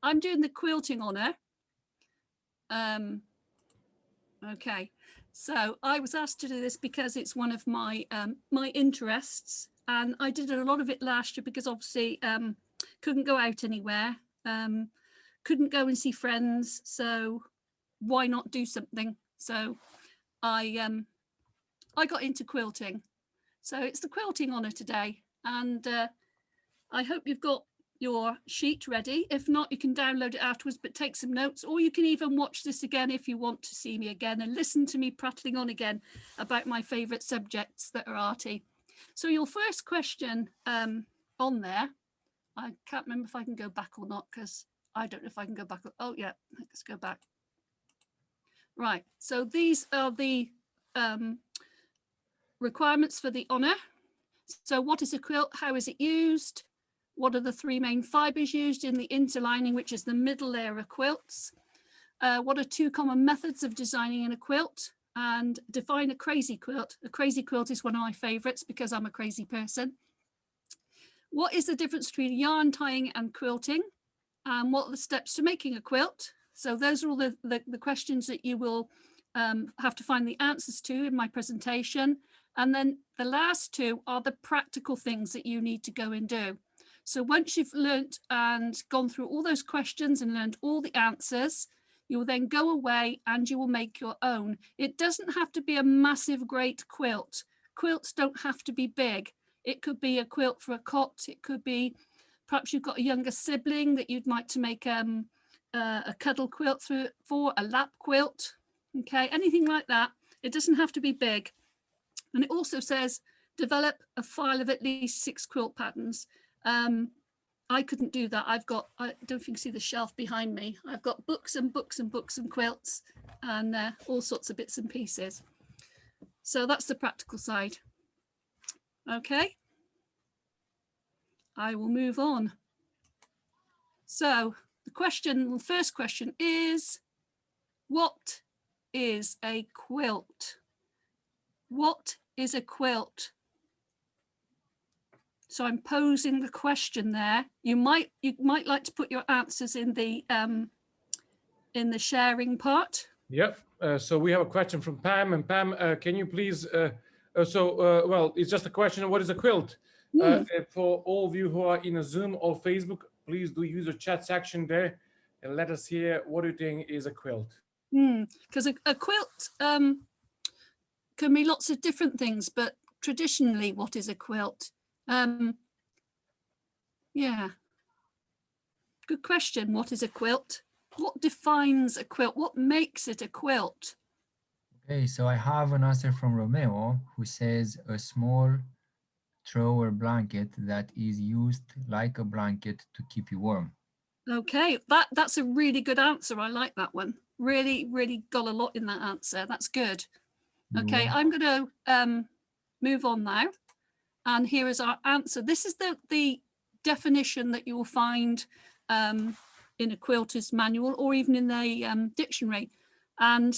I'm doing the quilting honour. Okay, so I was asked to do this because it's one of my my interests, and I did a lot of it last year because obviously couldn't go out anywhere, couldn't go and see friends, so why not do something? So I got into quilting. So it's the quilting honour today, and I hope you've got your sheet ready. If not, you can download it afterwards, but take some notes, or you can even watch this again if you want to see me again and listen to me prattling on again about my favourite subjects that are arty. So your first question on there, I can't remember if I can go back or not, because I don't know if I can go back. Oh yeah, let's go back. Right, so these are the requirements for the honour. So what is a quilt? How is it used? What are the three main fibres used in the interlining, which is the middle layer of quilts? What are two common methods of designing in a quilt? And define a crazy quilt. A crazy quilt is one of my favourites because I'm a crazy person. What is the difference between yarn tying and quilting? And what are the steps to making a quilt? So those are all the questions that you will have to find the answers to in my presentation. And then the last two are the practical things that you need to go and do. So once you've learnt and gone through all those questions and learned all the answers, you will then go away and you will make your own. It doesn't have to be a massive, great quilt. Quilts don't have to be big. It could be a quilt for a cot. It could be, perhaps you've got a younger sibling that you'd like to make a cuddle quilt for, a lap quilt. Okay, anything like that. It doesn't have to be big. And it also says, develop a file of at least 6 quilt patterns. I couldn't do that. I don't think you can see the shelf behind me. I've got books and books and books and quilts and all sorts of bits and pieces. So that's the practical side. Okay. I will move on. So the first question is, what is a quilt? What is a quilt? So I'm posing the question there. You might like to put your answers in the sharing part. Yep. So we have a question from Pam. And Pam, can you please? Well, it's just a question of what is a quilt. For all of you who are in a Zoom or Facebook, please do use the chat section there and let us hear what you think is a quilt. Because a quilt can be lots of different things, but traditionally, what is a quilt? Yeah, good question. What is a quilt? What defines a quilt? What makes it a quilt? Okay, so I have an answer from Romeo, who says a small thrower blanket that is used like a blanket to keep you warm. Okay, that's a really good answer. I like that one. Really got a lot in that answer. That's good. Okay, I'm going to move on now. And here is our answer. This is the definition that you will find in a quilter's manual or even in the dictionary. And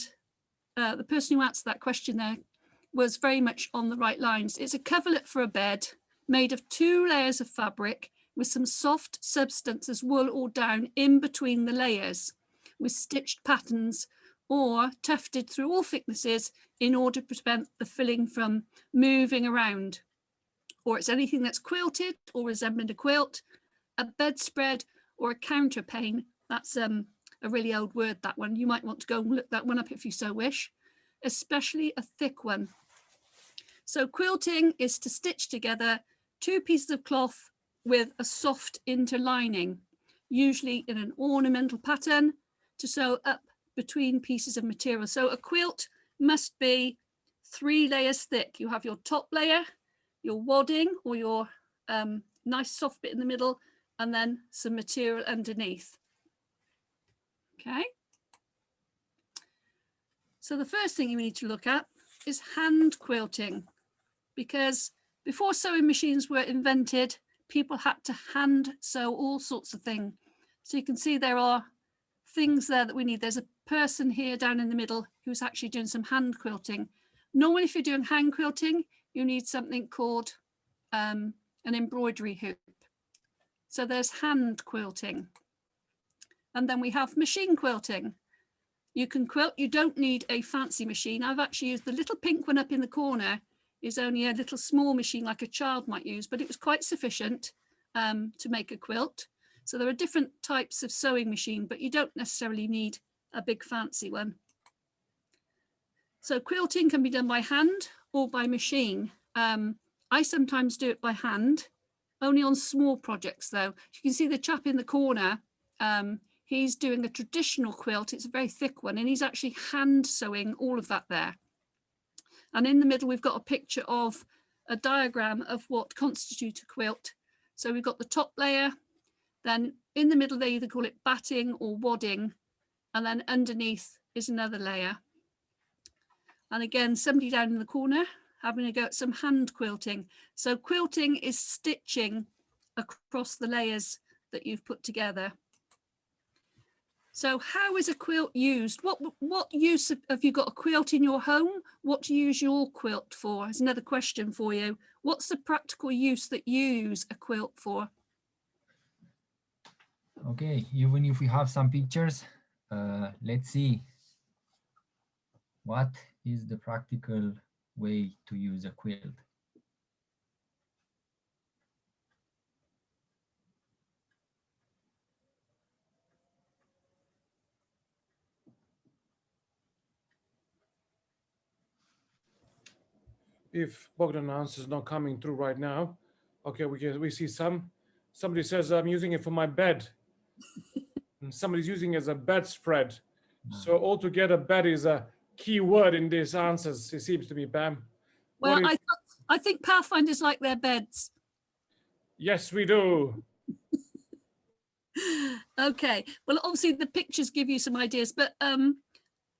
the person who answered that question there was very much on the right lines. It's a coverlet for a bed made of 2 layers of fabric with some soft substance as wool or down in between the layers, with stitched patterns or tufted through all thicknesses in order to prevent the filling from moving around. Or it's anything that's quilted or resembling a quilt, a bedspread or a counterpane. That's a really old word, that one. You might want to go and look that one up if you so wish, especially a thick one. So quilting is to stitch together 2 pieces of cloth with a soft interlining, usually in an ornamental pattern, to sew up between pieces of material. So a quilt must be 3 layers thick. You have your top layer, your wadding or your nice soft bit in the middle, and then some material underneath. Okay. So the first thing you need to look at is hand quilting, because before sewing machines were invented, people had to hand sew all sorts of things. So you can see there are things there that we need. There's a person here down in the middle who's actually doing some hand quilting. Normally, if you're doing hand quilting, you need something called an embroidery hoop. So there's hand quilting. And then we have machine quilting. You can quilt, you don't need a fancy machine. I've actually used the little pink one up in the corner, is only a little small machine like a child might use, but it was quite sufficient to make a quilt. So there are different types of sewing machine, but you don't necessarily need a big fancy one. So quilting can be done by hand or by machine. I sometimes do it by hand, only on small projects though. You can see the chap in the corner, he's doing a traditional quilt. It's a very thick one, and he's actually hand sewing all of that there. And in the middle, we've got a picture of a diagram of what constitutes a quilt. So we've got the top layer, then in the middle, they either call it batting or wadding, and then underneath is another layer. And again, somebody down in the corner having a go at some hand quilting. So quilting is stitching across the layers that you've put together. So how is a quilt used? What use have you got a quilt in your home? What do you use your quilt for? There's another question for you. What's the practical use that you use a quilt for? Okay, even if we have some pictures, let's see. What is the practical way to use a quilt? If Bogdan answer is not coming through right now, okay, we see somebody says I'm using it for my bed, and somebody's using it as a bedspread. So altogether, bed is a key word in these answers. It seems to me, Pam. Well, I think Pathfinders like their beds. Yes, we do. Okay, well, obviously the pictures give you some ideas, but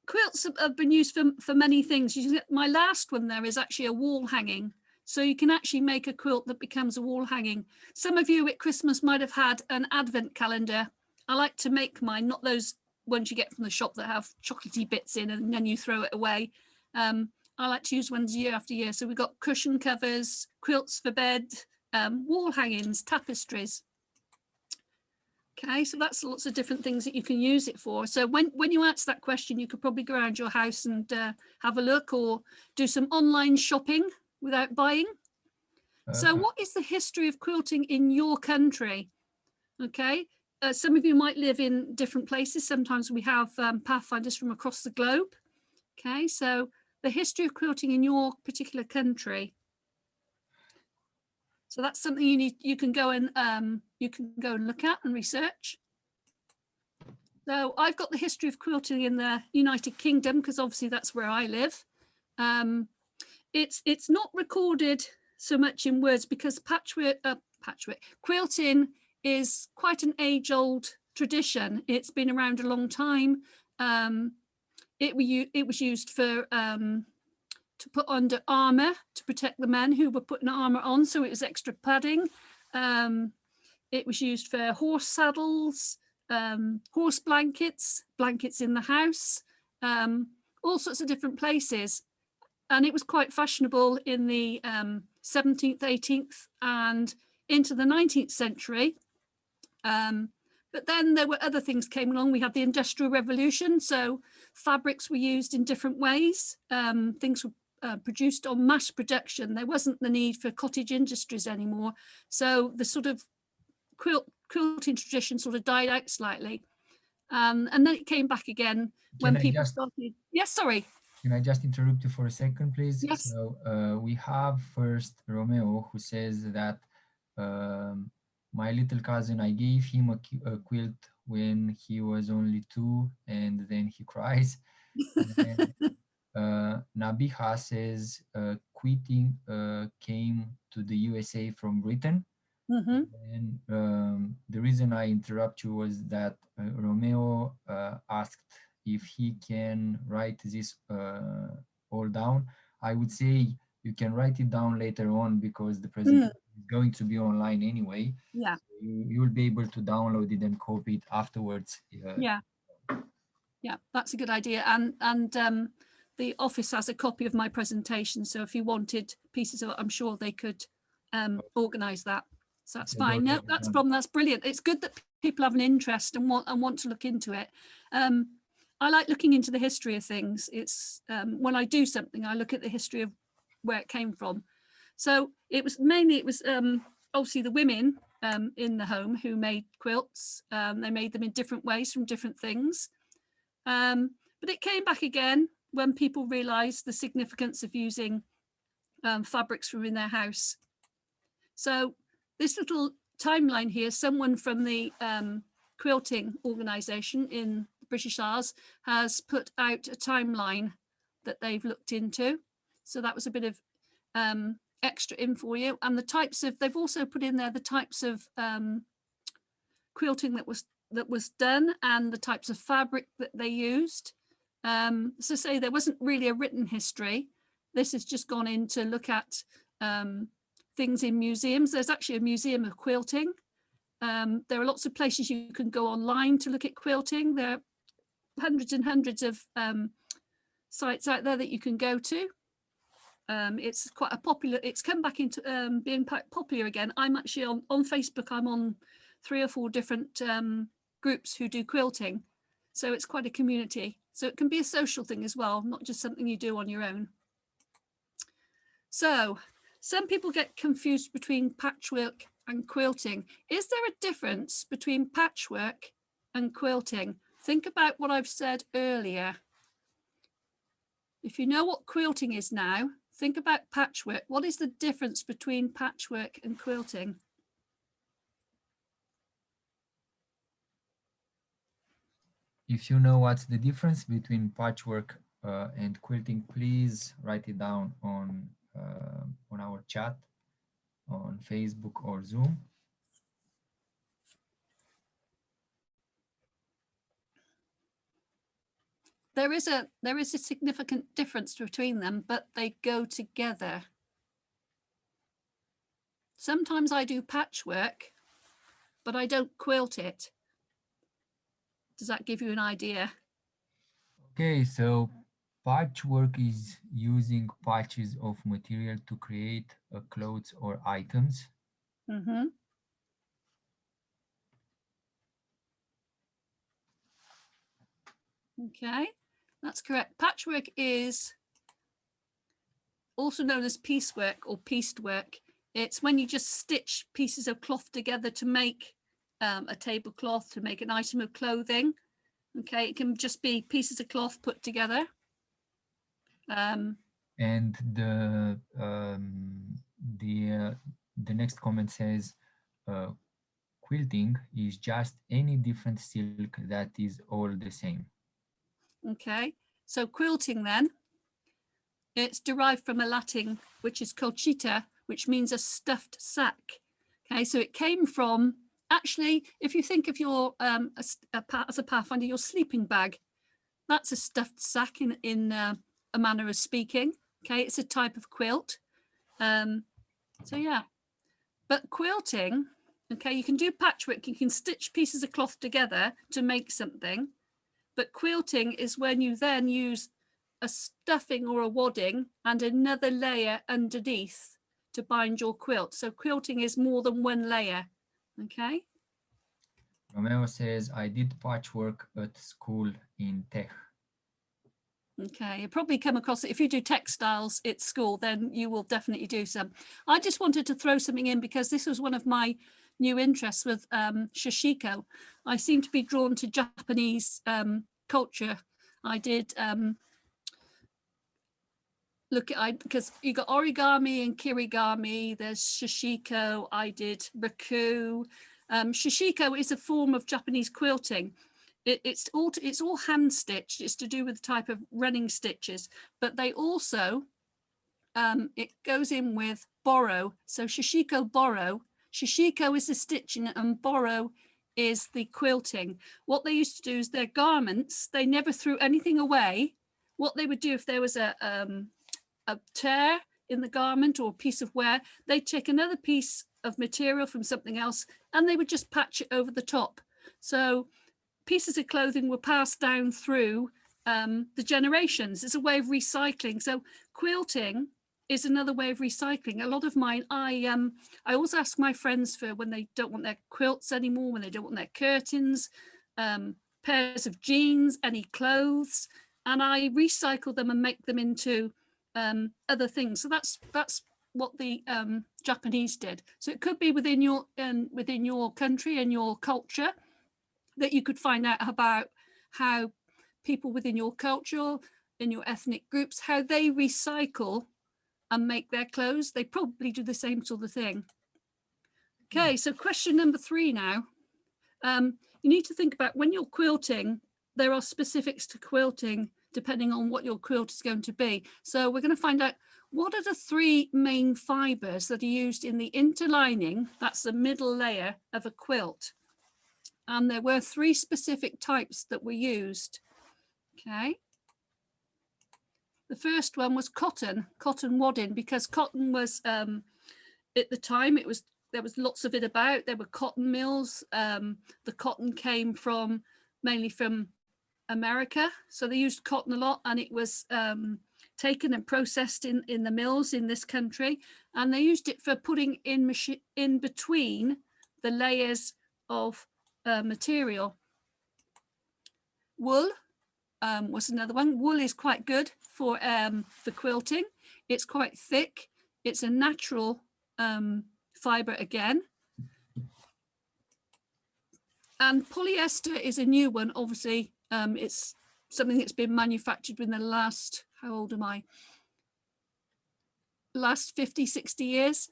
quilts have been used for many things. My last one there is actually a wall hanging. So you can actually make a quilt that becomes a wall hanging. Some of you at Christmas might have had an advent calendar. I like to make mine, not those ones you get from the shop that have chocolatey bits in and then you throw it away. I like to use ones year after year. So we've got cushion covers, quilts for bed, wall hangings, tapestries. Okay, so that's lots of different things that you can use it for. So when you answer that question, you could probably go around your house and have a look or do some online shopping without buying. So what is the history of quilting in your country? Okay, some of you might live in different places. Sometimes we have Pathfinders from across the globe. Okay, so the history of quilting in your particular country. So that's something you can go and look at and research. So I've got the history of quilting in the United Kingdom because obviously that's where I live. It's not recorded so much in words because quilting is quite an age-old tradition. It's been around a long time. It was used for to put under armor to protect the men who were putting armor on, so it was extra padding. It was used for horse saddles, horse blankets, blankets in the house, all sorts of different places. And it was quite fashionable in the 17th, 18th and into the 19th century. But then there were other things came along. We had the Industrial Revolution, so fabrics were used in different ways. Things were produced on mass production. There wasn't the need for cottage industries anymore. So the sort of quilting tradition sort of died out slightly. And then it came back again when people started. Yes, sorry. Can I just interrupt you for a second, please? Yes. So we have first Romeo, who says that my little cousin, I gave him a quilt when he was only 2 and then he cries. Nabiha says quilting came to the USA from Britain. Mm-hmm. And the reason I interrupt you was that Romeo asked if he can write this all down. I would say you can write it down later on because the presentation is going to be online anyway. Yeah. So you'll be able to download it and copy it afterwards. Yeah. Yeah, that's a good idea. And the office has a copy of my presentation. So if you wanted pieces of it, I'm sure they could organize that. So that's fine. No, that's a problem. That's brilliant. It's good that people have an interest and want to look into it. I like looking into the history of things. It's when I do something, I look at the history of where it came from. So it was mainly, obviously the women in the home who made quilts. They made them in different ways from different things. But it came back again when people realized the significance of using fabrics from in their house. So this little timeline here, someone from the quilting organization in the British Isles has put out a timeline that they've looked into. So that was a bit of extra in for you. And the types of, they've also put in there the types of quilting that was done and the types of fabric that they used. So say there wasn't really a written history. This has just gone in to look at things in museums. There's actually a museum of quilting. There are lots of places you can go online to look at quilting. There are hundreds and hundreds of sites out there that you can go to. It's quite a popular, it's come back into being popular again. I'm actually on Facebook, I'm on 3 or 4 different groups who do quilting. So it's quite a community. So it can be a social thing as well, not just something you do on your own. So some people get confused between patchwork and quilting. Is there a difference between patchwork and quilting? Think about what I've said earlier. If you know what quilting is now, think about patchwork. What is the difference between patchwork and quilting? If you know what's the difference between patchwork and quilting, please write it down on our chat on Facebook or Zoom. There is a significant difference between them, but they go together. Sometimes I do patchwork, but I don't quilt it. Does that give you an idea? Okay, so patchwork is using patches of material to create clothes or items. Mm-hmm. Okay, that's correct. Patchwork is also known as piecework or pieced work. It's when you just stitch pieces of cloth together to make a tablecloth, to make an item of clothing. Okay, it can just be pieces of cloth put together. And the next comment says, quilting is just any different silk that is all the same. Okay, so quilting then, it's derived from a Latin, which is colchita, which means a stuffed sack. Okay, so it came from, actually, if you think of your, as a Pathfinder, your sleeping bag, that's a stuffed sack in a manner of speaking. Okay, it's a type of quilt. So yeah, but quilting, okay, you can do patchwork, you can stitch pieces of cloth together to make something, but quilting is when you then use a stuffing or a wadding and another layer underneath to bind your quilt. So quilting is more than one layer, okay? Romeo says, I did patchwork at school in Tech. Okay, you probably come across it. If you do textiles at school, then you will definitely do some. I just wanted to throw something in because this was one of my new interests with Shishiko. I seem to be drawn to Japanese culture. I did look at, because you got origami and kirigami, there's Shishiko, I did raku. Shishiko is a form of Japanese quilting. It's all hand stitched. It's to do with the type of running stitches, but they also it goes in with borrow. So Shishiko borrow. Shishiko is the stitching and borrow is the quilting. What they used to do is their garments, they never threw anything away. What they would do if there was a tear in the garment or a piece of wear, they'd take another piece of material from something else and they would just patch it over the top. So pieces of clothing were passed down through the generations. It's a way of recycling. So quilting is another way of recycling. A lot of mine, I always ask my friends for when they don't want their quilts anymore, when they don't want their curtains, pairs of jeans, any clothes, and I recycle them and make them into other things. So that's what the Japanese did. So it could be within your country and your culture that you could find out about how people within your culture, in your ethnic groups, how they recycle and make their clothes. They probably do the same sort of thing. Okay, so question number 3 now. You need to think about when you're quilting, there are specifics to quilting depending on what your quilt is going to be. So we're going to find out what are the 3 main fibers that are used in the interlining, that's the middle layer of a quilt. And there were 3 specific types that were used. Okay. The first one was cotton wadding, because cotton was at the time there was lots of it about. There were cotton mills. The cotton came mainly from America, so they used cotton a lot, and it was taken and processed in the mills in this country, and they used it for putting in between the layers of material. Wool was another one. Wool is quite good for quilting. It's quite thick. It's a natural fiber again. And polyester is a new one. Obviously, it's something that's been manufactured within the last, how old am I? Last 50, 60 years.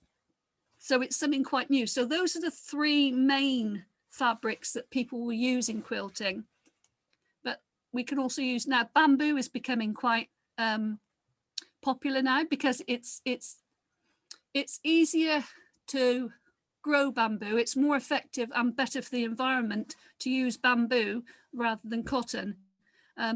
So it's something quite new. So those are the 3 main fabrics that people will use in quilting. We can also use now, bamboo is becoming quite popular now, because it's easier to grow bamboo. It's more effective and better for the environment to use bamboo rather than cotton.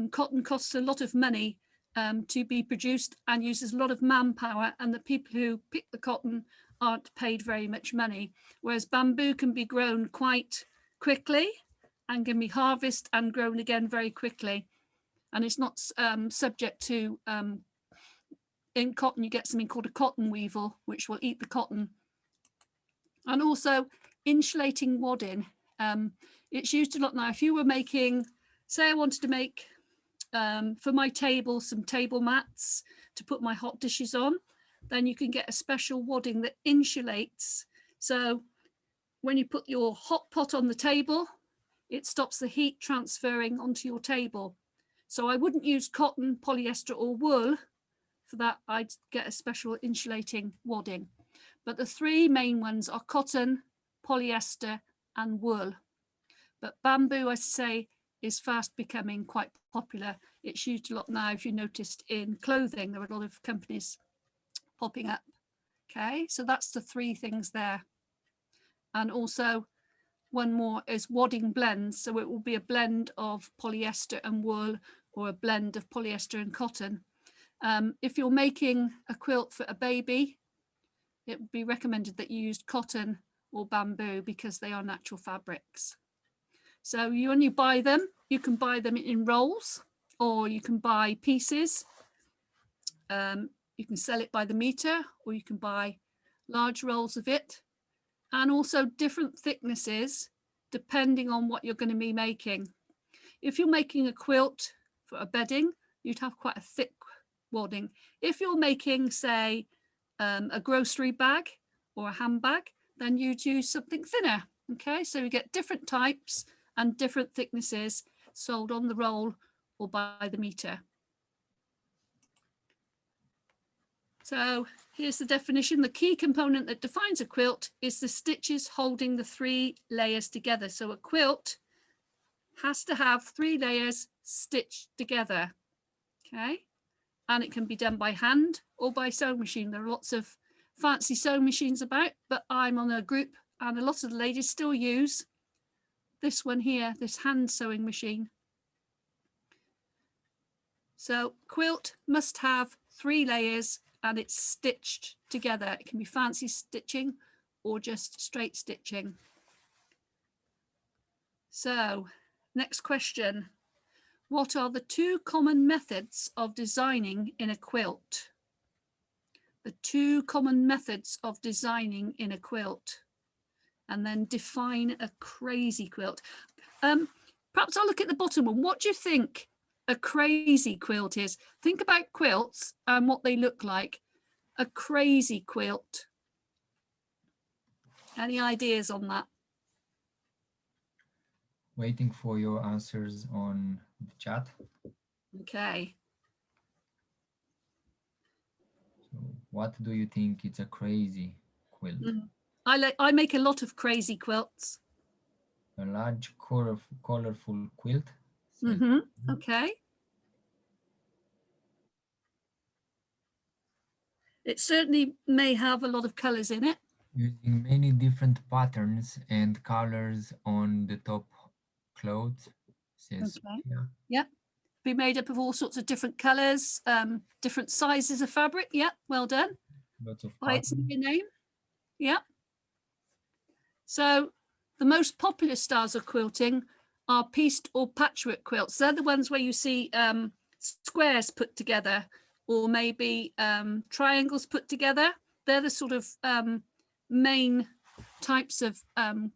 Cotton costs a lot of money to be produced and uses a lot of manpower, and the people who pick the cotton aren't paid very much money, whereas bamboo can be grown quite quickly and can be harvested and grown again very quickly. And it's not subject to, in cotton, you get something called a cotton weevil, which will eat the cotton. And also insulating wadding. It's used a lot now. If you were making, say I wanted to make for my table, some table mats to put my hot dishes on, then you can get a special wadding that insulates. So when you put your hot pot on the table, it stops the heat transferring onto your table. So I wouldn't use cotton, polyester or wool. For that, I'd get a special insulating wadding. But the 3 main ones are cotton, polyester and wool. But bamboo, I say, is fast becoming quite popular. It's used a lot now. If you noticed in clothing, there are a lot of companies popping up. Okay, so that's the 3 things there. And also, one more is wadding blends. So it will be a blend of polyester and wool, or a blend of polyester and cotton. If you're making a quilt for a baby, it would be recommended that you use cotton or bamboo, because they are natural fabrics. So when you buy them, you can buy them in rolls, or you can buy pieces. You can sell it by the meter, or you can buy large rolls of it. And also different thicknesses depending on what you're going to be making. If you're making a quilt for a bedding, you'd have quite a thick wadding. If you're making, say, a grocery bag or a handbag, then you'd use something thinner. Okay, so you get different types and different thicknesses sold on the roll or by the meter. So here's the definition. The key component that defines a quilt is the stitches holding the 3 layers together. So a quilt has to have 3 layers stitched together. Okay, and it can be done by hand or by sewing machine. There are lots of fancy sewing machines about, but I'm on a group and a lot of the ladies still use this one here, this hand sewing machine. So quilt must have 3 layers and it's stitched together. It can be fancy stitching or just straight stitching. So next question. What are the 2 common methods of designing in a quilt? the 2 common methods of designing in a quilt, and then define a crazy quilt. Perhaps I'll look at the bottom one. What do you think a crazy quilt is? Think about quilts and what they look like. A crazy quilt. Any ideas on that? Waiting for your answers on the chat. Okay. So what do you think it's a crazy quilt? I make a lot of crazy quilts. A large colorful quilt. Okay. It certainly may have a lot of colors in it. Using many different patterns and colors on the top clothes. Says, Okay. yeah. Yeah. Be made up of all sorts of different colors, different sizes of fabric. Yeah, well done. Lots of By its patterns. name. Yeah. So the most popular styles of quilting are pieced or patchwork quilts. They're the ones where you see squares put together, or maybe triangles put together. They're the sort of main types of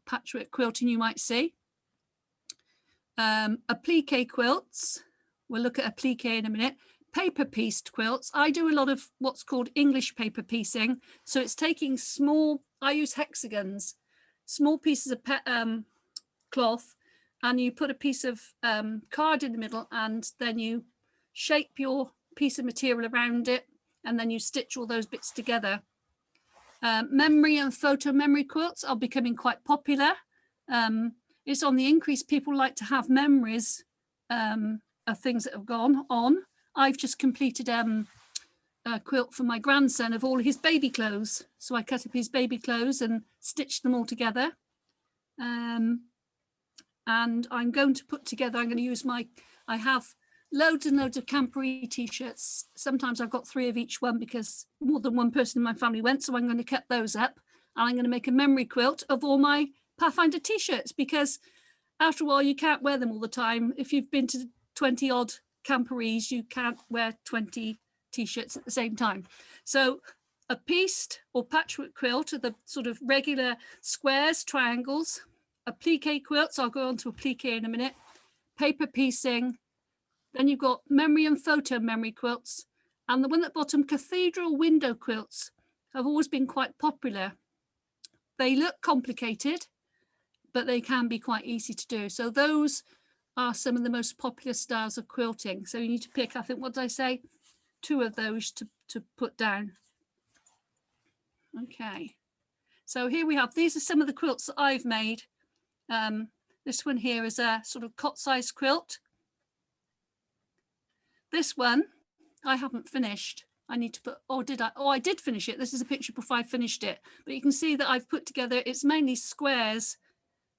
patchwork quilting you might see. Applique quilts. We'll look at applique in a minute. Paper pieced quilts. I do a lot of what's called English paper piecing. So it's taking small, I use hexagons, small pieces of cloth, and you put a piece of card in the middle, and then you shape your piece of material around it, and then you stitch all those bits together. Memory and photo memory quilts are becoming quite popular. It's on the increase. People like to have memories of things that have gone on. I've just completed a quilt for my grandson of all his baby clothes. So I cut up his baby clothes and stitched them all together. And I'm going to put together, I'm going to use I have loads and loads of camperee t-shirts. Sometimes I've got 3 of each one because more than one person in my family went. So I'm going to cut those up, and I'm going to make a memory quilt of all my Pathfinder t-shirts, because after a while you can't wear them all the time. If you've been to 20 odd camperees, you can't wear 20 t-shirts at the same time. So a pieced or patchwork quilt are the sort of regular squares, triangles. Applique quilts, I'll go on to applique in a minute. Paper piecing. Then you've got memory and photo memory quilts. And the one at the bottom, cathedral window quilts, have always been quite popular. They look complicated, but they can be quite easy to do. So those are some of the most popular styles of quilting. So you need to pick, I think, what did I say? 2 of those to put down. Okay. So here we have, these are some of the quilts that I've made. This one here is a sort of cot-sized quilt. This one I haven't finished. I need to put, oh, did I? Oh, I did finish it. This is a picture before I finished it. But you can see that I've put together, it's mainly squares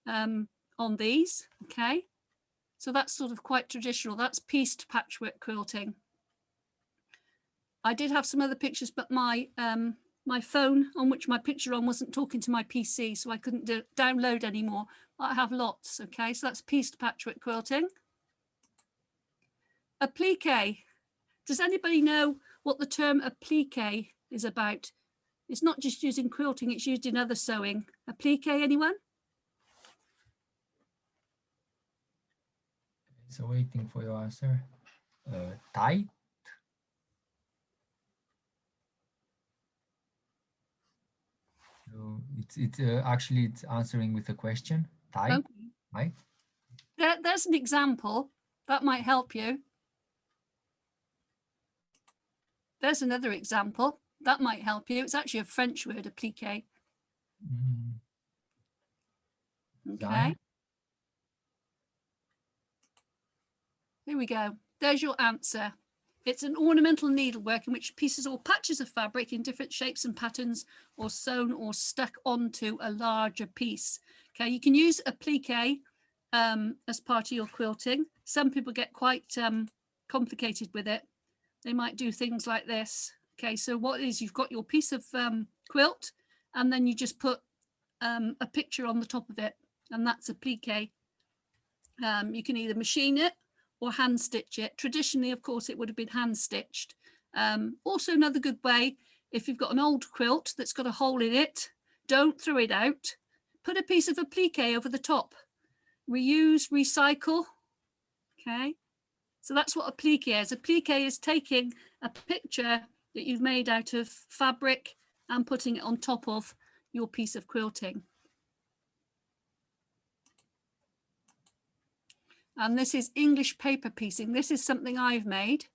on these. Okay. So that's sort of quite traditional. That's pieced patchwork quilting. I did have some other pictures, but my my phone on which my picture on wasn't talking to my PC, so I couldn't download anymore. I have lots. Okay, so that's pieced patchwork quilting. Applique. Does anybody know what the term applique is about? It's not just used in quilting, it's used in other sewing. Applique, anyone? So waiting for your answer. Tie. So it's actually it's answering with a question. Tie. Okay. Right. There's an example that might help you. There's another example that might help you. It's actually a French word, applique. Okay. Here we go. There's your answer. It's an ornamental needlework in which pieces or patches of fabric in different shapes and patterns are sewn or stuck onto a larger piece. Okay, you can use applique as part of your quilting. Some people get quite complicated with it. They might do things like this. Okay, so what is, you've got your piece of quilt, and then you just put a picture on the top of it, and that's applique. You can either machine it or hand stitch it. Traditionally, of course, it would have been hand stitched. Also, another good way if you've got an old quilt that's got a hole in it, don't throw it out. Put a piece of applique over the top. Reuse, recycle. Okay, so that's what applique is. Applique is taking a picture that you've made out of fabric and putting it on top of your piece of quilting. And this is English paper piecing. This is something I've made.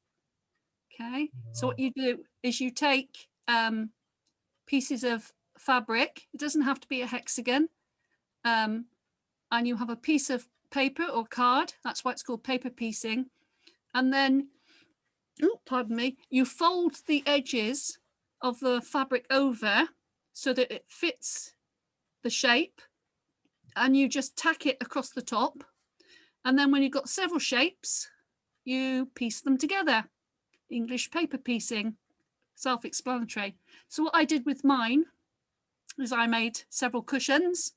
Okay, so what you do is you take pieces of fabric. It doesn't have to be a hexagon. And you have a piece of paper or card. That's why it's called paper piecing. And then, oh, pardon me, you fold the edges of the fabric over so that it fits the shape, and you just tack it across the top. And then when you've got several shapes, you piece them together. English paper piecing, self-explanatory. So what I did with mine is I made several cushions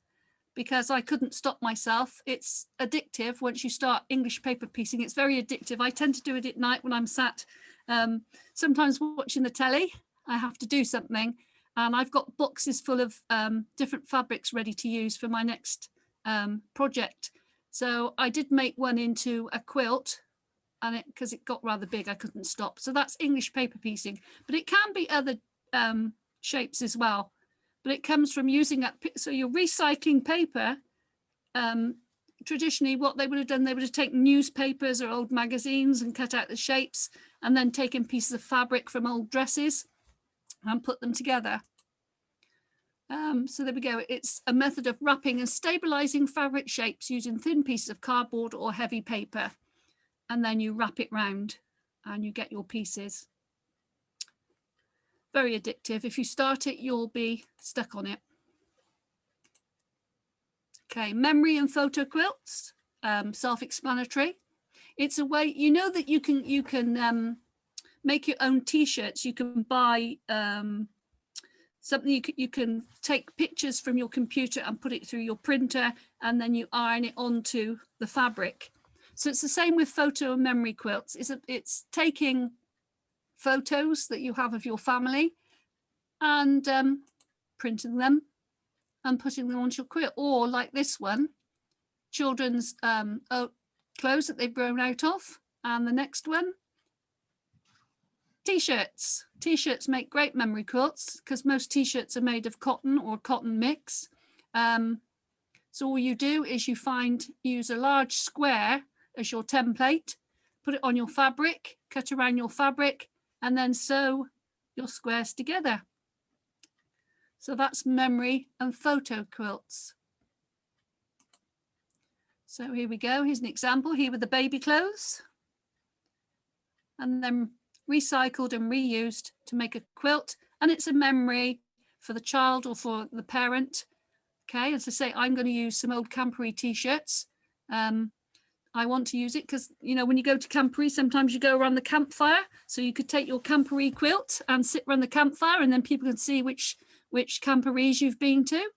because I couldn't stop myself. It's addictive once you start English paper piecing. It's very addictive. I tend to do it at night when I'm sat sometimes watching the telly. I have to do something, and I've got boxes full of different fabrics ready to use for my next project. So I did make one into a quilt, and because it got rather big, I couldn't stop. So that's English paper piecing, but it can be other shapes as well. But it comes from using that. So you're recycling paper. Traditionally, what they would have done, they would have taken newspapers or old magazines and cut out the shapes, and then taken pieces of fabric from old dresses and put them together. So there we go. It's a method of wrapping and stabilizing fabric shapes using thin pieces of cardboard or heavy paper. And then you wrap it round and you get your pieces. Very addictive. If you start it, you'll be stuck on it. Okay, memory and photo quilts, self-explanatory. It's a way, you know, that you can make your own t-shirts. You can buy something, you can take pictures from your computer and put it through your printer, and then you iron it onto the fabric. So it's the same with photo and memory quilts. It's taking photos that you have of your family and printing them and putting them onto your quilt, or like this one, children's clothes that they've grown out of, and the next one, t-shirts. T-shirts make great memory quilts because most t-shirts are made of cotton or cotton mix. So all you do is you use a large square as your template, put it on your fabric, cut around your fabric, and then sew your squares together. So that's memory and photo quilts. So here we go. Here's an example here with the baby clothes, and then recycled and reused to make a quilt. And it's a memory for the child or for the parent. Okay, as I say, I'm going to use some old campery t-shirts. I want to use it because, you know, when you go to campery, sometimes you go around the campfire. So you could take your campery quilt and sit around the campfire, and then people can see which camperies you've been to.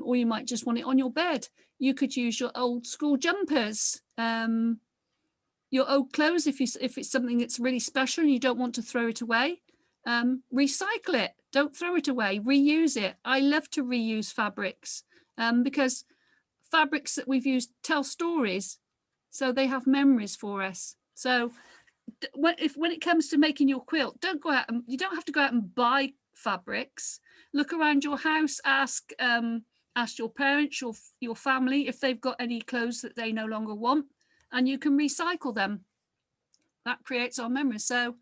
Or you might just want it on your bed. You could use your old school jumpers, your old clothes if it's something that's really special and you don't want to throw it away. Recycle it. Don't throw it away. Reuse it. I love to reuse fabrics because fabrics that we've used tell stories. So they have memories for us. So when it comes to making your quilt, you don't have to go out and buy fabrics. Look around your house, ask your parents, your family if they've got any clothes that they no longer want, and you can recycle them. That creates our memories. So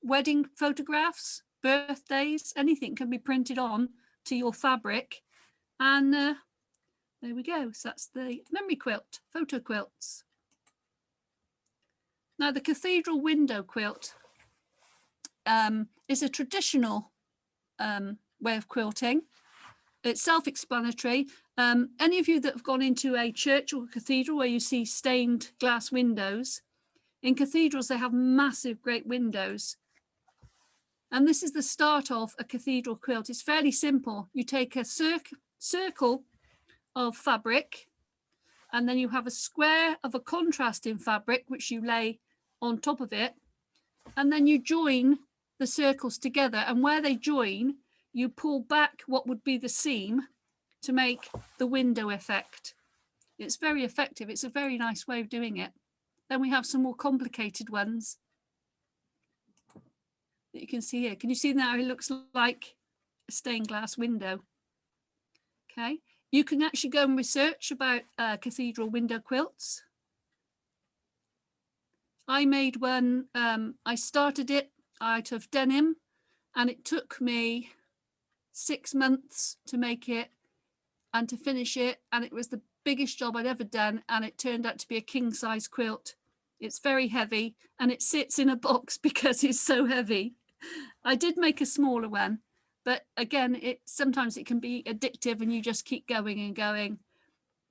wedding photographs, birthdays, anything can be printed on to your fabric, and there we go. So that's the memory quilt, photo quilts. Now the cathedral window quilt is a traditional way of quilting. It's self-explanatory. Any of you that have gone into a church or a cathedral where you see stained glass windows, in cathedrals they have massive great windows. And this is the start of a cathedral quilt. It's fairly simple. You take a circle of fabric, and then you have a square of a contrasting fabric which you lay on top of it, and then you join the circles together, and where they join, you pull back what would be the seam to make the window effect. It's very effective. It's a very nice way of doing it. Then we have some more complicated ones that you can see here. Can you see now it looks like a stained glass window? Okay, you can actually go and research about cathedral window quilts. I made one, I started it out of denim, and it took me 6 months to make it and to finish it, and it was the biggest job I'd ever done, and it turned out to be a king size quilt. It's very heavy and it sits in a box because it's so heavy. I did make a smaller one, but again, sometimes it can be addictive and you just keep going and going.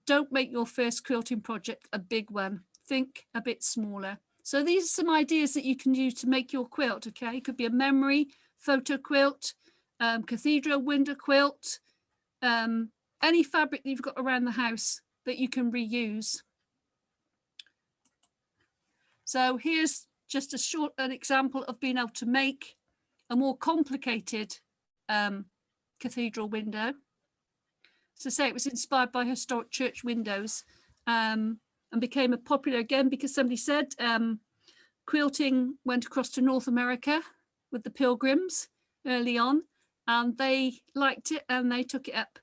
Don't make your first quilting project a big one. Think a bit smaller. So these are some ideas that you can use to make your quilt, okay? It could be a memory photo quilt, cathedral window quilt, any fabric that you've got around the house that you can reuse. So here's just an example of being able to make a more complicated cathedral window. So say it was inspired by historic church windows and became a popular again because somebody said quilting went across to North America with the Pilgrims early on, and they liked it and they took it up.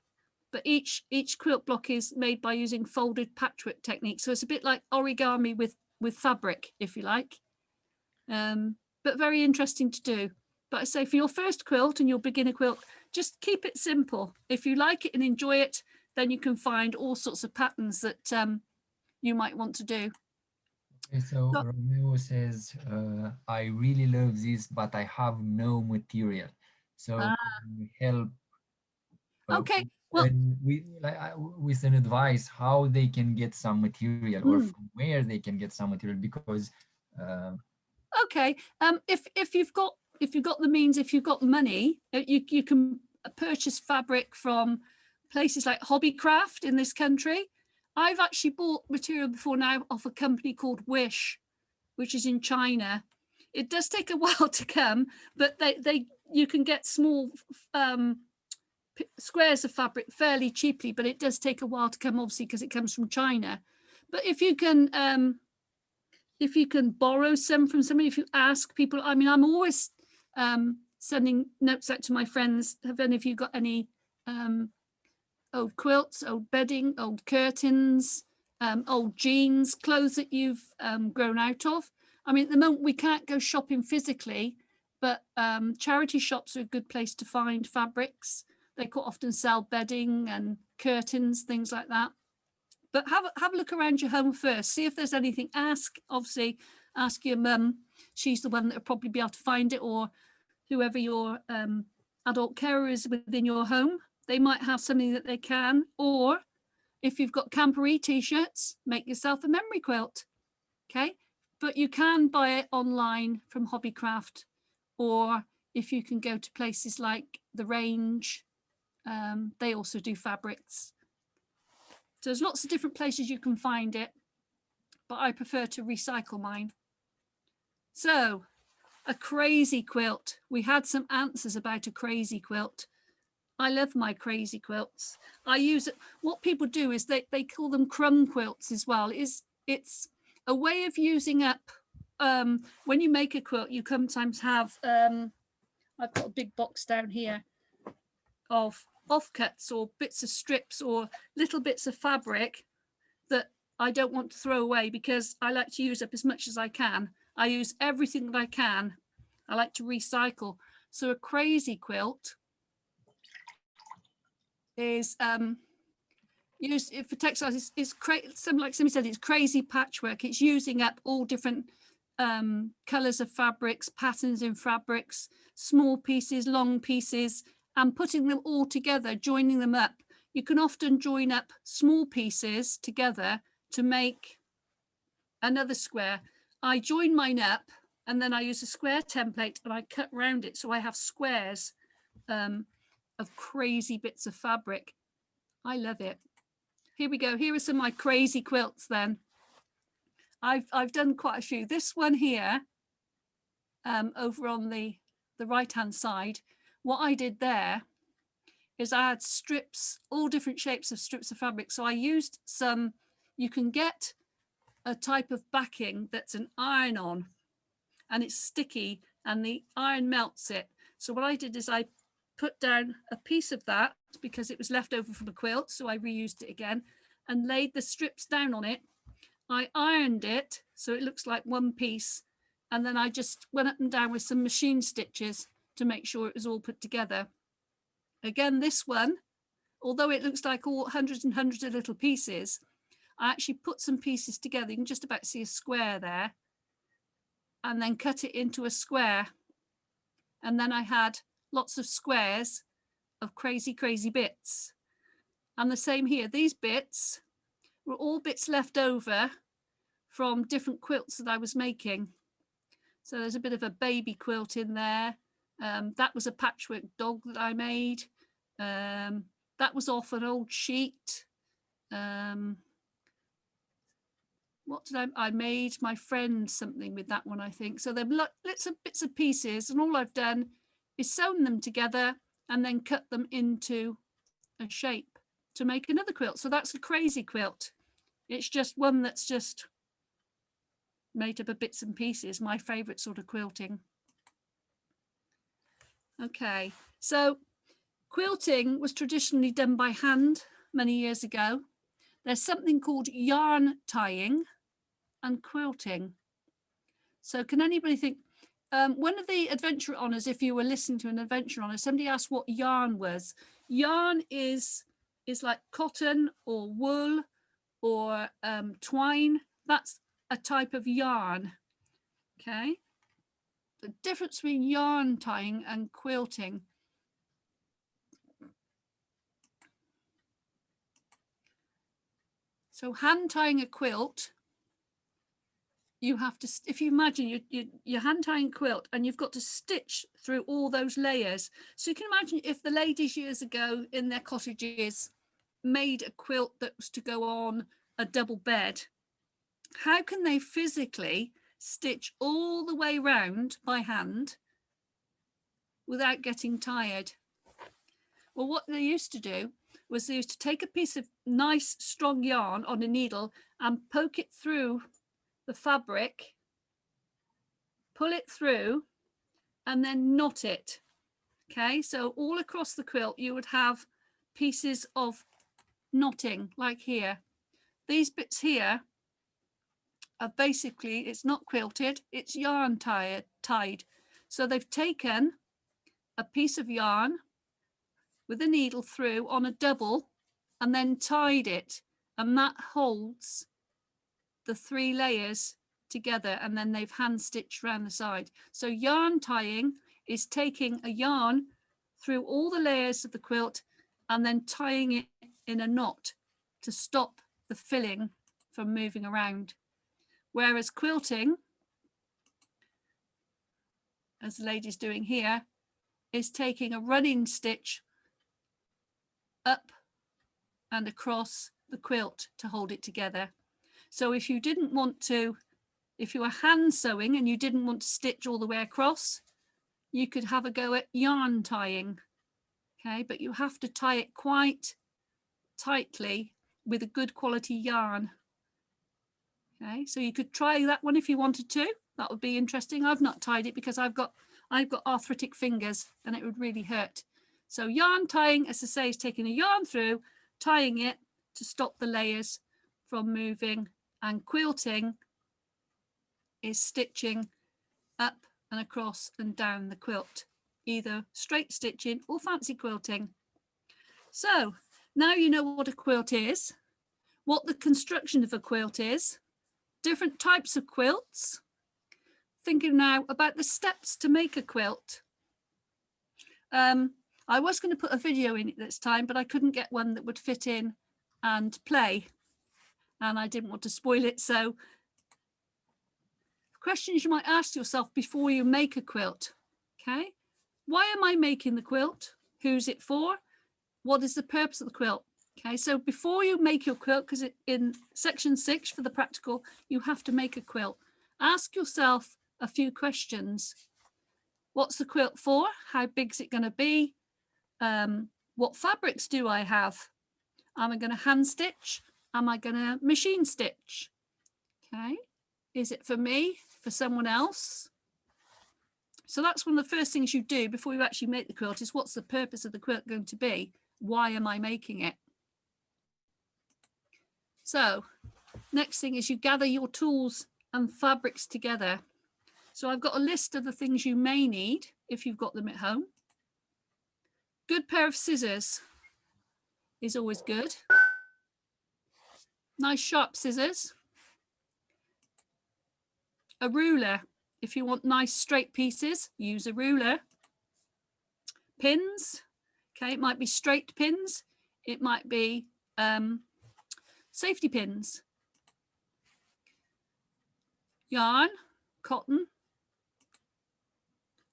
But each quilt block is made by using folded patchwork technique. So it's a bit like origami with fabric, if you like, but very interesting to do. But I say for your first quilt and your beginner quilt, just keep it simple. If you like it and enjoy it, then you can find all sorts of patterns that you might want to do. Okay, so Romeo says, I really love this, but I have no material. So can you help? Okay, well, with an advice how they can get some material or from where they can get some material, because okay, if you've got the means, if you've got money, you can purchase fabric from places like Hobbycraft in this country. I've actually bought material before now off a company called Wish, which is in China. It does take a while to come, but you can get small squares of fabric fairly cheaply, but it does take a while to come, obviously, because it comes from China. But if you can borrow some from somebody, if you ask people, I mean, I'm always sending notes out to my friends. Have any of you got any old quilts, old bedding, old curtains, old jeans, clothes that you've grown out of? I mean, at the moment we can't go shopping physically, but charity shops are a good place to find fabrics. They quite often sell bedding and curtains, things like that. But have a look around your home first. See if there's anything. Obviously, ask your mum. She's the one that will probably be able to find it, or whoever your adult carer is within your home. They might have something that they can. Or if you've got camperee t-shirts, make yourself a memory quilt. Okay, but you can buy it online from Hobbycraft, or if you can go to places like The Range, they also do fabrics. So there's lots of different places you can find it, but I prefer to recycle mine. So a crazy quilt. We had some answers about a crazy quilt. I love my crazy quilts. I use it. What people do is they call them crumb quilts as well. It's a way of using up, when you make a quilt, you sometimes have, I've got a big box down here of offcuts or bits of strips or little bits of fabric that I don't want to throw away because I like to use up as much as I can. I use everything that I can. I like to recycle. So a crazy quilt is used for textiles. It's like somebody said, it's crazy patchwork. It's using up all different colors of fabrics, patterns in fabrics, small pieces, long pieces, and putting them all together, joining them up. You can often join up small pieces together to make another square. I join mine up and then I use a square template and I cut around it. So I have squares of crazy bits of fabric. I love it. Here we go. Here are some of my crazy quilts then. I've done quite a few. This one here, over on the the right hand side, what I did there is I had strips, all different shapes of strips of fabric. So I used some, you can get a type of backing that's an iron-on and it's sticky and the iron melts it. So what I did is I put down a piece of that because it was left over from a quilt, so I reused it again and laid the strips down on it. I ironed it so it looks like one piece, and then I just went up and down with some machine stitches to make sure it was all put together. Again, this one, although it looks like all hundreds and hundreds of little pieces, I actually put some pieces together. You can just about see a square there, and then cut it into a square. And then I had lots of squares of crazy bits. And the same here, these bits were all bits left over from different quilts that I was making. So there's a bit of a baby quilt in there. That was a patchwork dog that I made. That was off an old sheet. What did I made my friend something with that one, I think. So they're lots of bits of pieces, and all I've done is sewn them together and then cut them into a shape to make another quilt. So that's a crazy quilt. It's just one that's just made up of bits and pieces, my favorite sort of quilting. Okay, so quilting was traditionally done by hand many years ago. There's something called yarn tying and quilting. So can anybody think, one of the adventure honours, if you were listening to an adventure honour, somebody asked what yarn was. Yarn is like cotton or wool or twine. That's a type of yarn. Okay. The difference between yarn tying and quilting. So hand tying a quilt, you have to, if you imagine you're hand tying a quilt and you've got to stitch through all those layers. So you can imagine if the ladies years ago in their cottages made a quilt that was to go on a double bed, how can they physically stitch all the way round by hand without getting tired? Well, what they used to do was they used to take a piece of nice strong yarn on a needle and poke it through the fabric, pull it through, and then knot it. Okay, so all across the quilt you would have pieces of knotting like here. These bits here are basically, it's not quilted, it's yarn tied. So they've taken a piece of yarn with a needle through on a double and then tied it, and that holds the 3 layers together, and then they've hand stitched around the side. So yarn tying is taking a yarn through all the layers of the quilt and then tying it in a knot to stop the filling from moving around. Whereas quilting, as the lady's doing here, is taking a running stitch up and across the quilt to hold it together. So if you didn't want to, if you were hand sewing and you didn't want to stitch all the way across, you could have a go at yarn tying. Okay, but you have to tie it quite tightly with a good quality yarn. Okay, so you could try that one if you wanted to. That would be interesting. I've not tied it because I've got arthritic fingers and it would really hurt. So yarn tying, as I say, is taking a yarn through, tying it to stop the layers from moving, and quilting is stitching up and across and down the quilt, either straight stitching or fancy quilting. So now you know what a quilt is, what the construction of a quilt is, different types of quilts. Thinking now about the steps to make a quilt. I was going to put a video in it this time, but I couldn't get one that would fit in and play, and I didn't want to spoil it. So questions you might ask yourself before you make a quilt. Okay, why am I making the quilt? Who's it for? What is the purpose of the quilt? Okay, so before you make your quilt, because in section 6 for the practical, you have to make a quilt. Ask yourself a few questions. What's the quilt for? How big's it going to be? What fabrics do I have? Am I going to hand stitch? Am I going to machine stitch? Okay. Is it for me? For someone else? So that's one of the first things you do before you actually make the quilt is what's the purpose of the quilt going to be? Why am I making it? So next thing is you gather your tools and fabrics together. So I've got a list of the things you may need if you've got them at home. Good pair of scissors is always good. Nice sharp scissors. A ruler. If you want nice straight pieces, use a ruler. Pins. Okay, it might be straight pins. It might be safety pins. Yarn, cotton,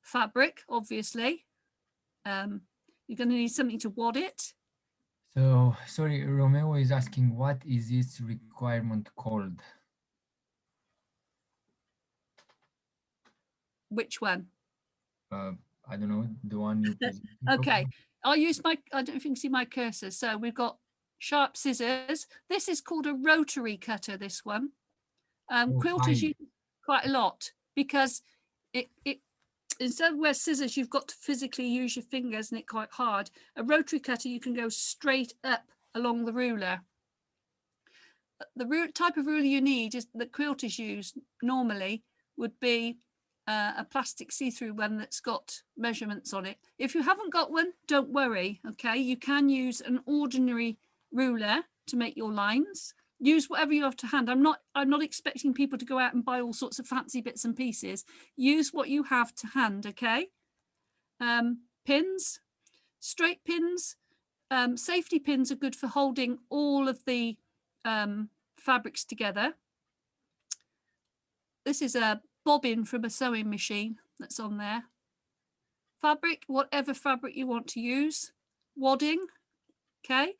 fabric, obviously. You're going to need something to wad it. So, sorry, Romeo is asking, what is this requirement called? Which one? I don't know, the one you presented. Okay, I'll use my, I don't know if you can see my cursor. So we've got sharp scissors. This is called a rotary cutter, this one. Quilters use quite a lot because it instead of where scissors, you've got to physically use your fingers and it's quite hard. A rotary cutter, you can go straight up along the ruler. The type of ruler you need is that quilters use normally would be a plastic see-through one that's got measurements on it. If you haven't got one, don't worry, okay? You can use an ordinary ruler to make your lines. Use whatever you have to hand. I'm not expecting people to go out and buy all sorts of fancy bits and pieces. Use what you have to hand, okay? Pins, straight pins, safety pins are good for holding all of the fabrics together. This is a bobbin from a sewing machine that's on there. Fabric, whatever fabric you want to use. Wadding, okay?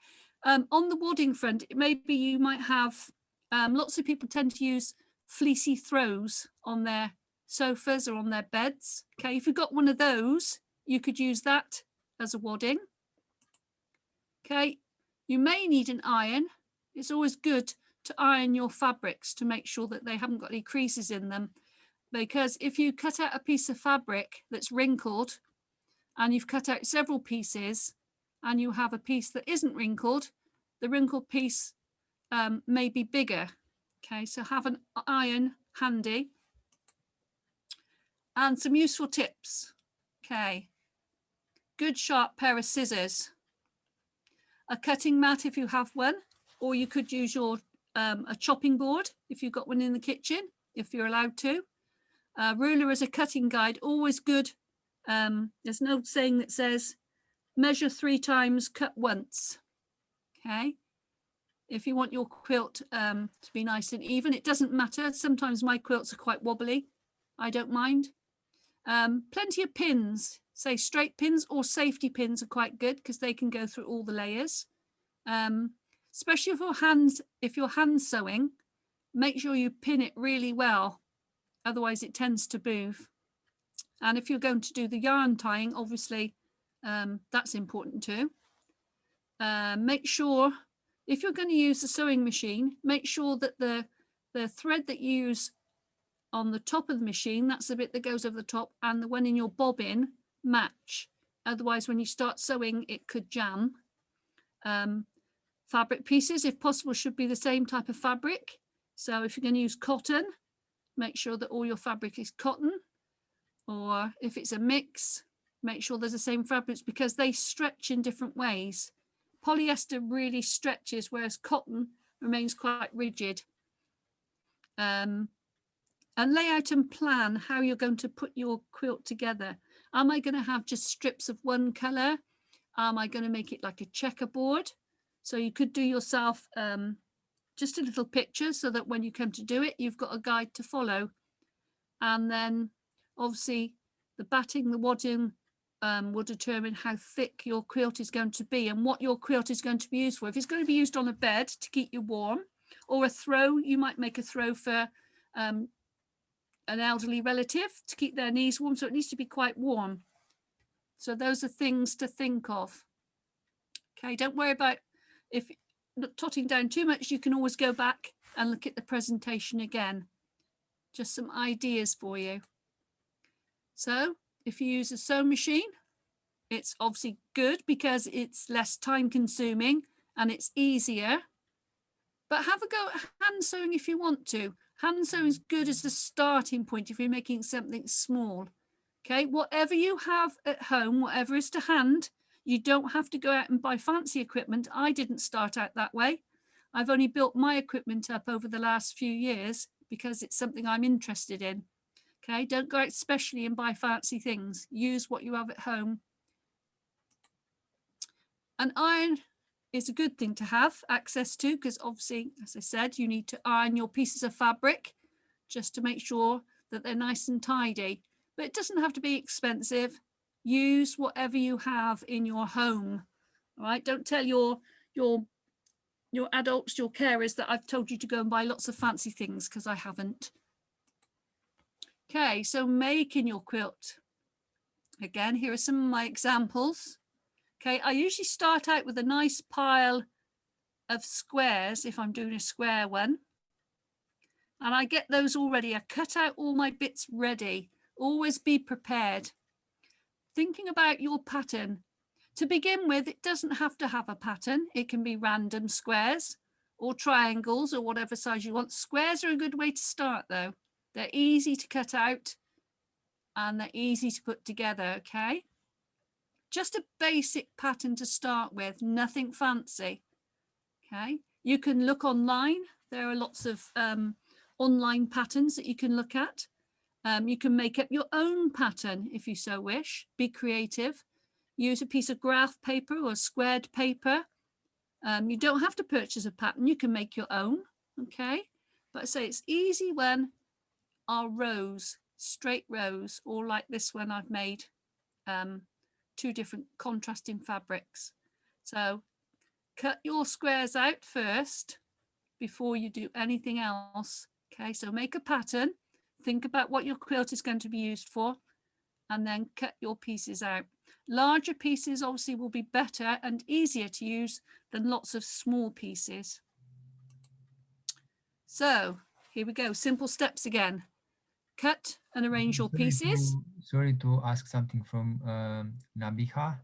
On the wadding front, maybe you might have, lots of people tend to use fleecy throws on their sofas or on their beds. Okay, if you've got one of those, you could use that as a wadding. Okay, you may need an iron. It's always good to iron your fabrics to make sure that they haven't got any creases in them. Because if you cut out a piece of fabric that's wrinkled and you've cut out several pieces and you have a piece that isn't wrinkled, the wrinkled piece may be bigger. Okay, so have an iron handy. And some useful tips. Okay, good sharp pair of scissors. A cutting mat if you have one, or you could use your a chopping board if you've got one in the kitchen, if you're allowed to. Ruler as a cutting guide, always good. There's no saying that says measure 3 times, cut once. Okay, if you want your quilt to be nice and even, it doesn't matter. Sometimes my quilts are quite wobbly. I don't mind. Plenty of pins, say straight pins or safety pins are quite good because they can go through all the layers. Especially if you're hand sewing, make sure you pin it really well. Otherwise it tends to move. And if you're going to do the yarn tying, obviously that's important too. Make sure, if you're going to use the sewing machine, make sure that the thread that you use on the top of the machine, that's the bit that goes over the top, and the one in your bobbin match. Otherwise, when you start sewing, it could jam. Fabric pieces, if possible, should be the same type of fabric. So if you're going to use cotton, make sure that all your fabric is cotton. Or if it's a mix, make sure there's the same fabrics because they stretch in different ways. Polyester really stretches, whereas cotton remains quite rigid. And lay out and plan how you're going to put your quilt together. Am I going to have just strips of one colour? Am I going to make it like a checkerboard? So you could do yourself just a little picture so that when you come to do it, you've got a guide to follow. And then obviously the batting, the wadding will determine how thick your quilt is going to be and what your quilt is going to be used for. If it's going to be used on a bed to keep you warm, or a throw, you might make a throw for an elderly relative to keep their knees warm, so it needs to be quite warm. So those are things to think of. Okay, don't worry about if totting down too much. You can always go back and look at the presentation again. Just some ideas for you. So if you use a sewing machine, it's obviously good because it's less time consuming and it's easier. But have a go at hand sewing if you want to. Hand sewing is good as a starting point if you're making something small. Okay, whatever you have at home, whatever is to hand, you don't have to go out and buy fancy equipment. I didn't start out that way. I've only built my equipment up over the last few years because it's something I'm interested in. Okay, don't go out specially and buy fancy things. Use what you have at home. An iron is a good thing to have access to because obviously, as I said, you need to iron your pieces of fabric just to make sure that they're nice and tidy. But it doesn't have to be expensive. Use whatever you have in your home. All right, don't tell your adults, your carers, that I've told you to go and buy lots of fancy things, because I haven't. Okay, so making your quilt. Again, here are some of my examples. Okay, I usually start out with a nice pile of squares if I'm doing a square one. And I get those all ready. I cut out all my bits ready. Always be prepared. Thinking about your pattern. To begin with, it doesn't have to have a pattern. It can be random squares or triangles or whatever size you want. Squares are a good way to start though. They're easy to cut out and they're easy to put together, okay? Just a basic pattern to start with, nothing fancy, okay? You can look online. There are lots of online patterns that you can look at. You can make up your own pattern if you so wish. Be creative. Use a piece of graph paper or squared paper. You don't have to purchase a pattern. You can make your own, okay? But I say it's easy when our rows, straight rows, or like this one I've made, two different contrasting fabrics. So cut your squares out first before you do anything else. Okay, so make a pattern, think about what your quilt is going to be used for, and then cut your pieces out. Larger pieces obviously will be better and easier to use than lots of small pieces. So here we go, simple steps again. Cut and arrange your pieces. Sorry to ask something from Nabiha.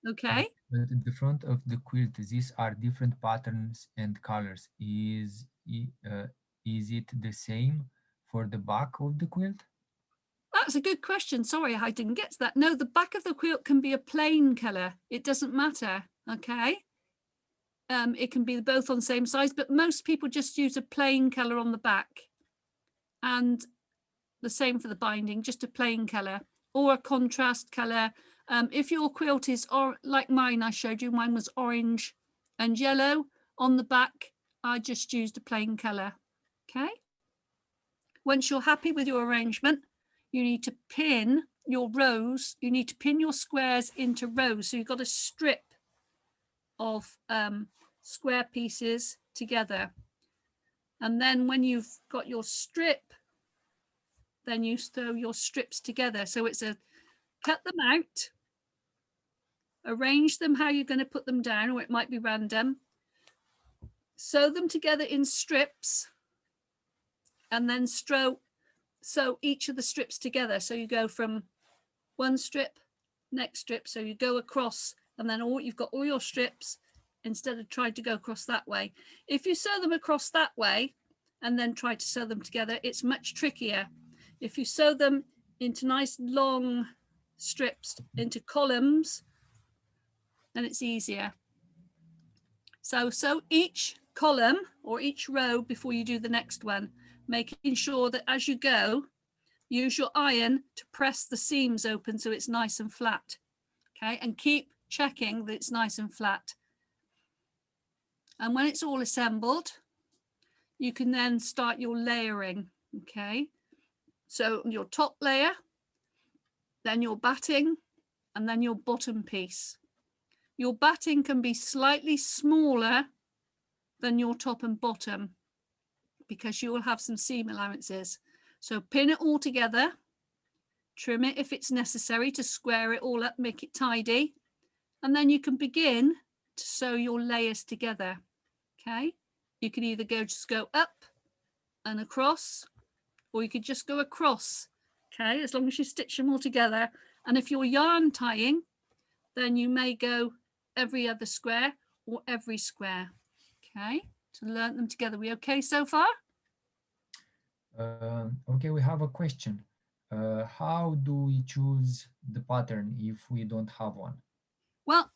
Okay. But at the front of the quilt, these are different patterns and colors. Is it the same for the back of the quilt? That's a good question. Sorry, I didn't get to that. No, the back of the quilt can be a plain colour. It doesn't matter, okay? It can be both on the same size, but most people just use a plain colour on the back. And the same for the binding, just a plain colour or a contrast colour. If your quilt is like mine, I showed you, mine was orange and yellow on the back, I just used a plain colour, okay? Once you're happy with your arrangement, you need to pin your rows, you need to pin your squares into rows. So you've got a strip of square pieces together. And then when you've got your strip, then you sew your strips together. So it's a cut them out, arrange them how you're going to put them down, or it might be random. Sew them together in strips and then sew each of the strips together. So you go from one strip, next strip. So you go across and then you've got all your strips instead of trying to go across that way. If you sew them across that way and then try to sew them together, it's much trickier. If you sew them into nice long strips, into columns, then it's easier. So sew each column or each row before you do the next one, making sure that as you go, use your iron to press the seams open so it's nice and flat. Okay, and keep checking that it's nice and flat. And when it's all assembled, you can then start your layering. Okay, so your top layer, then your batting, and then your bottom piece. Your batting can be slightly smaller than your top and bottom because you will have some seam allowances. So pin it all together, trim it if it's necessary to square it all up, make it tidy. And then you can begin to sew your layers together. Okay, you can either just go up and across, or you could just go across. Okay, as long as you stitch them all together. And if you're yarn tying, then you may go every other square or every square. Okay, to learn them together. We okay so far? Okay, we have a question. How do we choose the pattern if we don't have one? Well,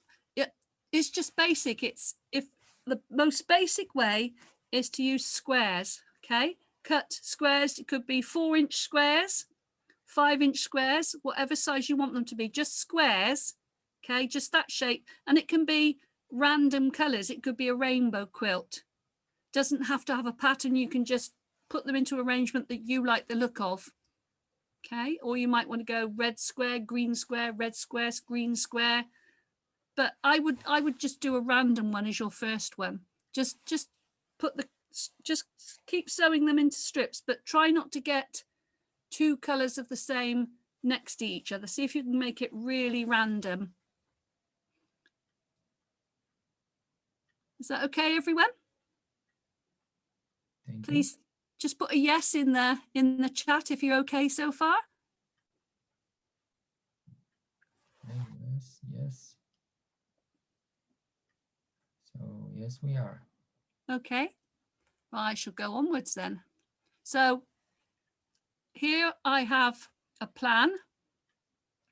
it's just basic. It's if the most basic way is to use squares. Okay, cut squares. It could be 4-inch squares, 5-inch squares, whatever size you want them to be, just squares. Okay, just that shape. And it can be random colors. It could be a rainbow quilt. Doesn't have to have a pattern. You can just put them into arrangement that you like the look of. Okay, or you might want to go red square, green square, red square, green square. But I would just do a random one as your first one. Just keep sewing them into strips, but try not to get 2 colors of the same next to each other. See if you can make it really random. Is that okay, everyone? Thank Please just put a yes in the chat if you're okay so far. Yes, yes. So yes, we are. Okay, well, I shall go onwards then. So here I have a plan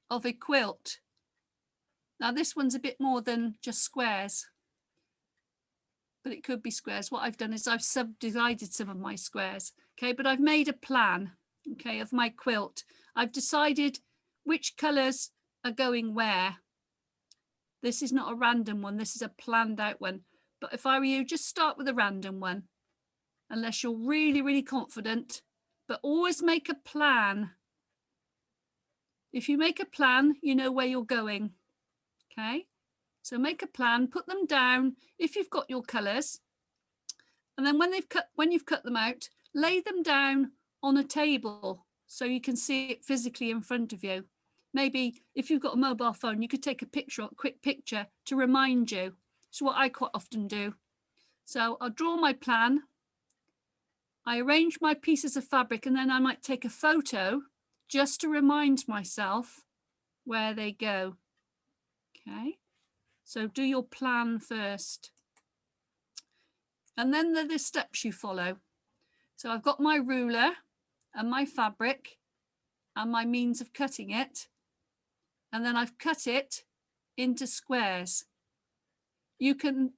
of a quilt. Now this one's a bit more than just squares, but it could be squares. What I've done is I've subdivided some of my squares. Okay, but I've made a plan, okay, of my quilt. I've decided which colors are going where. This is not a random one. This is a planned out one. But if I were you, just start with a random one, unless you're really, really confident, but always make a plan. If you make a plan, you know where you're going. Okay, so make a plan, put them down if you've got your colors. And then when you've cut them out, lay them down on a table so you can see it physically in front of you. Maybe if you've got a mobile phone, you could take a picture, a quick picture to remind you. It's what I quite often do. So I'll draw my plan. I arrange my pieces of fabric, and then I might take a photo just to remind myself where they go. Okay, so do your plan first. And then there are the steps you follow. So I've got my ruler and my fabric and my means of cutting it. And then I've cut it into squares. You can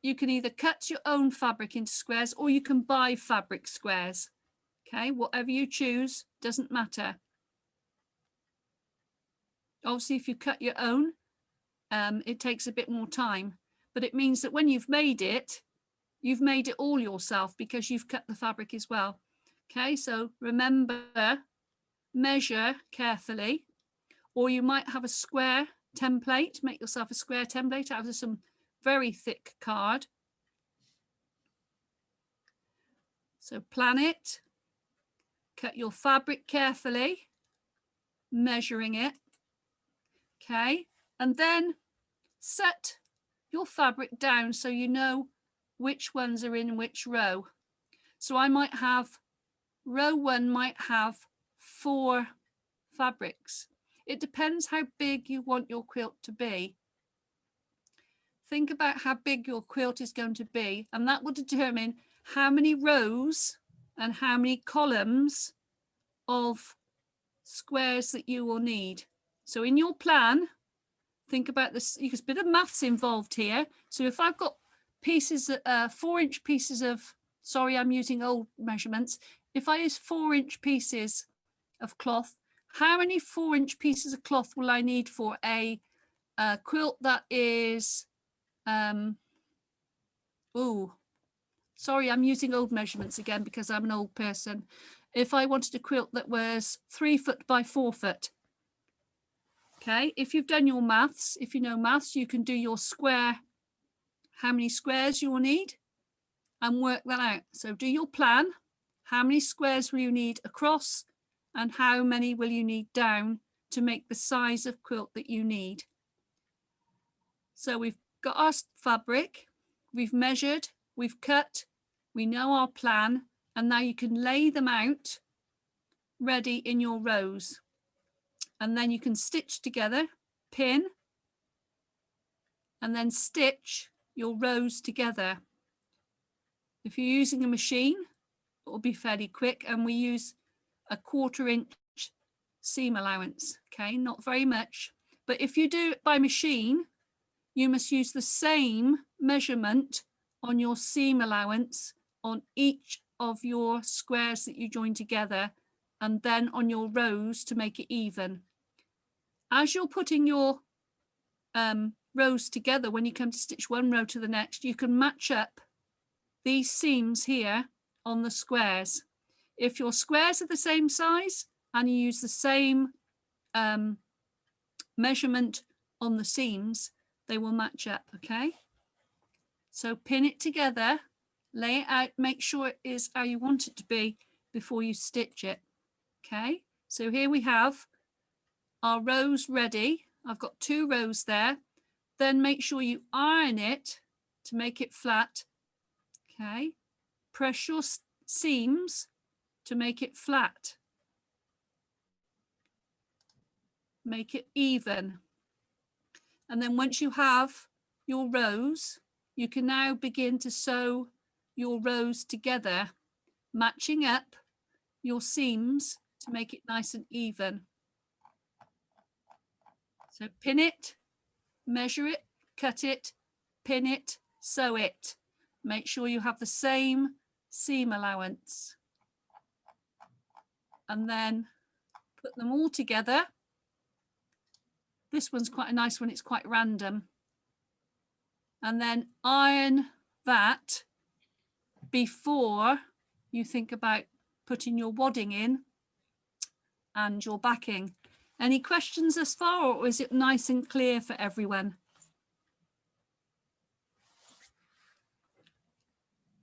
either cut your own fabric into squares, or you can buy fabric squares. Okay, whatever you choose, doesn't matter. Obviously, if you cut your own, it takes a bit more time, but it means that when you've made it all yourself because you've cut the fabric as well. Okay, so remember, measure carefully, or you might have a square template. Make yourself a square template out of some very thick card. So plan it, cut your fabric carefully, measuring it. Okay, and then set your fabric down so you know which ones are in which row. So I might have, row 1 might have 4 fabrics. It depends how big you want your quilt to be. Think about how big your quilt is going to be, and that will determine how many rows and how many columns of squares that you will need. So in your plan, think about this, there's a bit of maths involved here. So if I've got pieces, 4-inch pieces of, sorry, I'm using old measurements. If I use 4-inch pieces of cloth, how many 4-inch pieces of cloth will I need for a quilt that is, sorry, I'm using old measurements again because I'm an old person. If I wanted a quilt that was 3 foot by 4 foot. Okay, if you've done your maths, if you know maths, you can do your square, how many squares you will need, and work that out. So do your plan, How many squares will you need across, and how many will you need down to make the size of quilt that you need? So we've got our fabric, we've measured, we've cut, we know our plan, and now you can lay them out ready in your rows. And then you can stitch together, pin, and then stitch your rows together. If you're using a machine, it will be fairly quick, and we use a 1/4 inch seam allowance, okay, not very much. But if you do it by machine, you must use the same measurement on your seam allowance on each of your squares that you join together, and then on your rows to make it even. As you're putting your rows together, when you come to stitch one row to the next, you can match up these seams here on the squares. If your squares are the same size and you use the same measurement on the seams, they will match up, okay? So pin it together, lay it out, make sure it is how you want it to be before you stitch it, okay? So here we have our rows ready. I've got 2 rows there. Then make sure you iron it to make it flat, okay? Press your seams to make it flat. Make it even. And then once you have your rows, you can now begin to sew your rows together, matching up your seams to make it nice and even. So pin it, measure it, cut it, pin it, sew it. Make sure you have the same seam allowance. And then put them all together. This one's quite a nice one, it's quite random. And then iron that before you think about putting your wadding in and your backing. Any questions thus far, or is it nice and clear for everyone?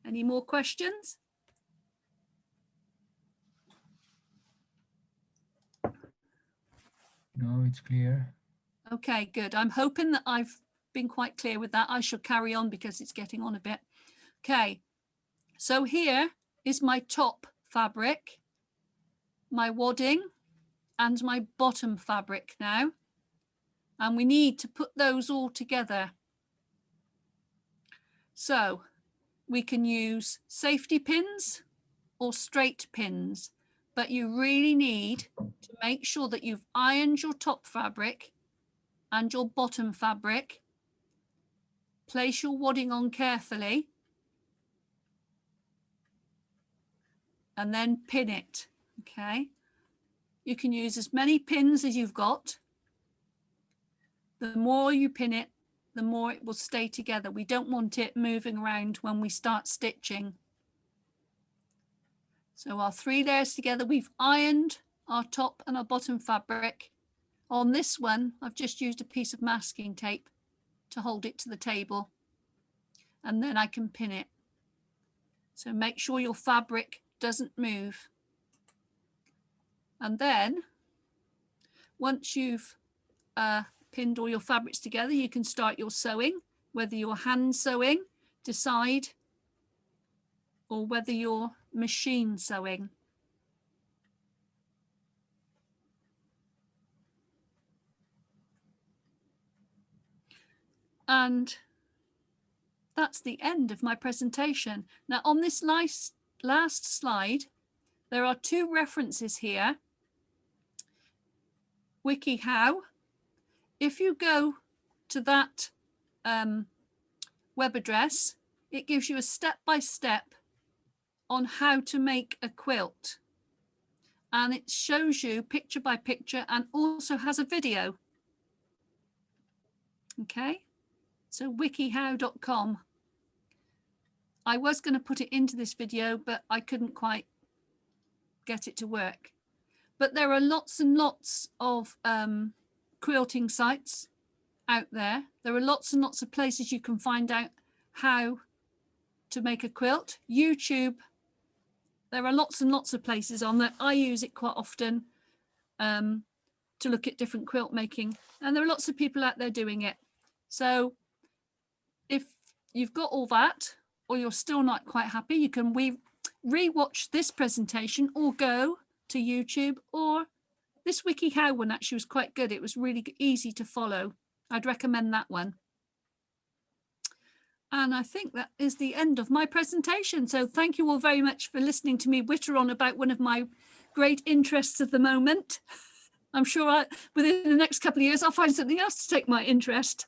Any more questions? No, it's clear. Okay, good. I'm hoping that I've been quite clear with that. I shall carry on because it's getting on a bit. Okay, so here is my top fabric, my wadding, and my bottom fabric now. And we need to put those all together. So we can use safety pins or straight pins, but you really need to make sure that you've ironed your top fabric and your bottom fabric. Place your wadding on carefully and then pin it, okay? You can use as many pins as you've got. The more you pin it, the more it will stay together. We don't want it moving around when we start stitching. So our 3 layers together, we've ironed our top and our bottom fabric. On this one, I've just used a piece of masking tape to hold it to the table, and then I can pin it. So make sure your fabric doesn't move. And then once you've pinned all your fabrics together, you can start your sewing, whether you're hand sewing, decide, or whether you're machine sewing. And that's the end of my presentation. Now on this last slide, there are 2 references here. WikiHow. If you go to that web address, it gives you a step-by-step on how to make a quilt. And it shows you picture by picture and also has a video. Okay, so wikihow.com. I was going to put it into this video, but I couldn't quite get it to work. But there are lots and lots of quilting sites out there. There are lots and lots of places you can find out how to make a quilt. YouTube There are lots and lots of places on that. I use it quite often to look at different quilt making, and there are lots of people out there doing it. So if you've got all that, or you're still not quite happy, you can re-watch this presentation or go to YouTube, or this WikiHow one actually was quite good. It was really easy to follow. I'd recommend that one. And I think that is the end of my presentation. So thank you all very much for listening to me witter on about one of my great interests of the moment. I'm sure within the next couple of years, I'll find something else to take my interest.